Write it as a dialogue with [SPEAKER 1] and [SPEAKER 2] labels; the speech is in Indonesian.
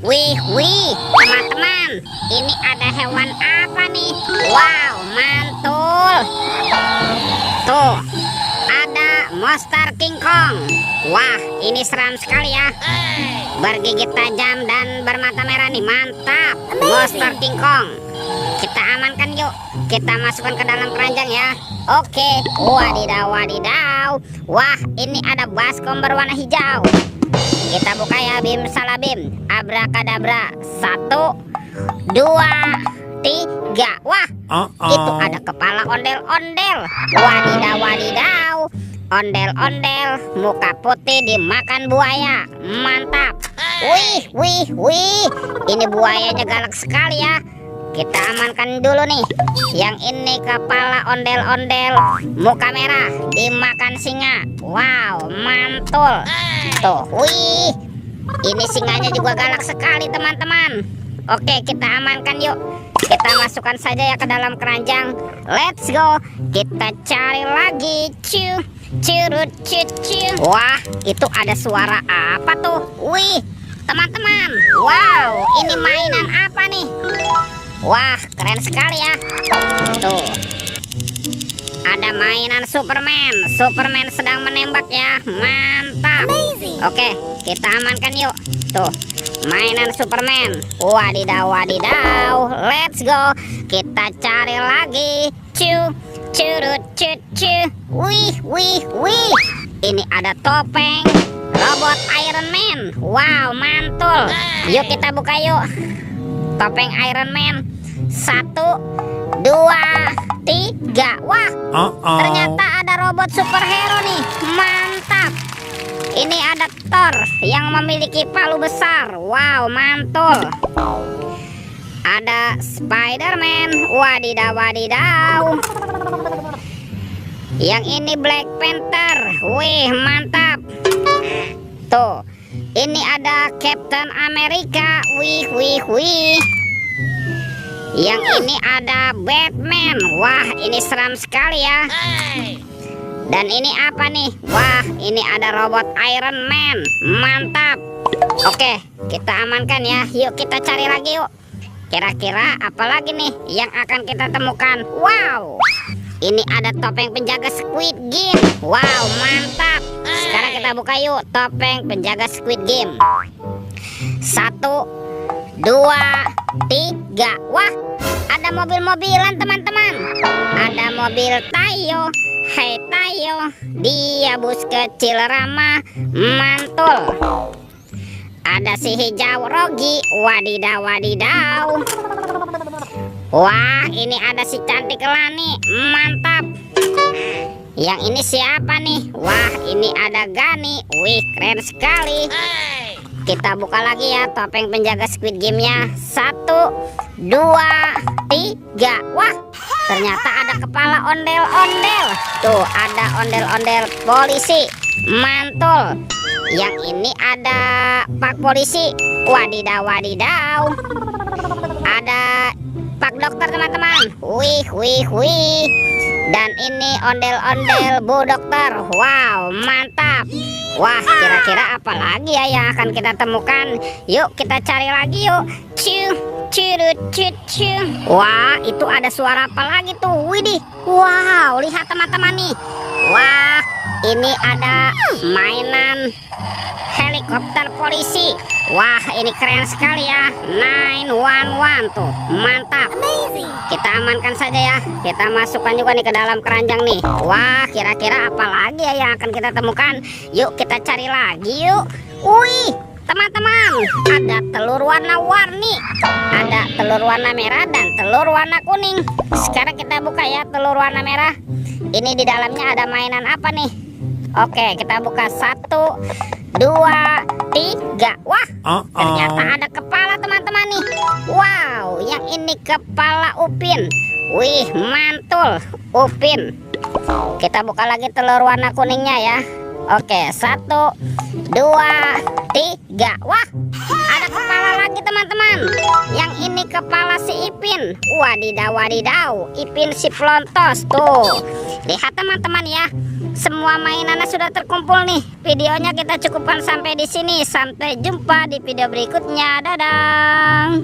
[SPEAKER 1] wih, teman-teman, ini ada hewan apa nih? Wow, mantul. Tuh, ada monster King Kong. Wah, ini seram sekali ya. Bergigit tajam dan bermata merah nih, mantap. Monster King Kong. Kita amankan yuk. Kita masukkan ke dalam keranjang ya. Oke, wadidaw, wadidaw. Wah, ini ada baskom berwarna hijau. Kita buka ya, bim salabim, abrakadabra. 1, 2, 3. Wah, itu ada kepala ondel-ondel. Wadidaw, wadidaw. Ondel-ondel, muka putih dimakan buaya. Mantap. Wih. Ini buayanya galak sekali ya. Kita amankan dulu nih. Yang ini kepala ondel-ondel, muka merah, dimakan singa. Wow, mantul. Tuh, wih. Ini singanya juga galak sekali teman-teman. Oke, kita amankan yuk. Kita masukkan saja ya ke dalam keranjang. Let's go. Kita cari lagi. Curut. Wah, itu ada suara apa tuh? Wih, teman-teman. Wow, ini mainan apa nih? Wah, keren sekali ya. Tuh, ada mainan Superman. Superman sedang menembak ya. Mantap. Oke, kita amankan yuk. Tuh, mainan Superman. Wadidaw, wadidaw. Let's go. Kita cari lagi. Curut. Wih. Ini ada topeng robot Iron Man. Wow, mantul. Yuk kita buka yuk. Topeng Iron Man. 1, 2, 3. Wah, ternyata ada robot superhero nih. Mantap. Ini ada Thor yang memiliki palu besar. Wow, mantul. Ada Spider-Man. Wadidaw, wadidaw. Yang ini Black Panther. Wih, mantap. Tuh, ini ada Captain America. Wih. Yang ini ada Batman. Wah, ini seram sekali ya. Dan ini apa nih? Wah, ini ada robot Iron Man. Mantap. Oke, kita amankan ya. Yuk kita cari lagi yuk. Kira-kira apa lagi nih yang akan kita temukan? Wow, ini ada topeng penjaga Squid Game. Wow, mantap. Sekarang kita buka yuk topeng penjaga Squid Game. 1, 2, 3. Wah, ada mobil-mobilan teman-teman. Ada mobil Tayo. Hai Tayo, dia bus kecil ramah. Mantul. Ada si hijau Rogi. Wadidaw, wadidaw. Wah, ini ada si cantik Lani. Mantap. Yang ini siapa nih? Wah, ini ada Gani. Wih, keren sekali. Kita buka lagi ya topeng penjaga Squid Game-nya. 1, 2, 3. Wah, ternyata ada kepala ondel-ondel. Tuh, ada ondel-ondel polisi. Mantul. Yang ini ada Pak Polisi. Wadidaw, wadidaw. Ada Pak Dokter teman-teman. Wih. Dan ini ondel-ondel Bu Dokter. Wow, mantap. Wah, kira-kira apa lagi ya yang akan kita temukan? Yuk kita cari lagi yuk. Curut. Wah, itu ada suara apa lagi tuh? Widih. Wow, lihat teman-teman nih. Wah, ini ada mainan helikopter polisi. Wah, ini keren sekali ya. 911 tuh. Mantap. Kita amankan saja ya. Kita masukkan juga nih ke dalam keranjang nih. Wah, kira-kira apa lagi ya yang akan kita temukan? Yuk kita cari lagi yuk. Wih, teman-teman, ada telur warna-warni. Ada telur warna merah dan telur warna kuning. Sekarang kita buka ya telur warna merah. Ini di dalamnya ada mainan apa nih? Oke, kita buka. 1, 2, 3. Wah, ternyata ada kepala teman-teman nih. Wow, yang ini kepala Upin. Wih, mantul. Upin. Kita buka lagi telur warna kuningnya ya. Oke, 1, 2, 3. Wah, ada kepala lagi teman-teman. Yang ini kepala si Ipin. Wadidaw, wadidaw. Ipin si Plontos tuh. Lihat teman-teman ya. semua mainannya sudah terkumpul nih. Videonya kita cukupkan sampai di sini. Sampai jumpa di video berikutnya. Dadah.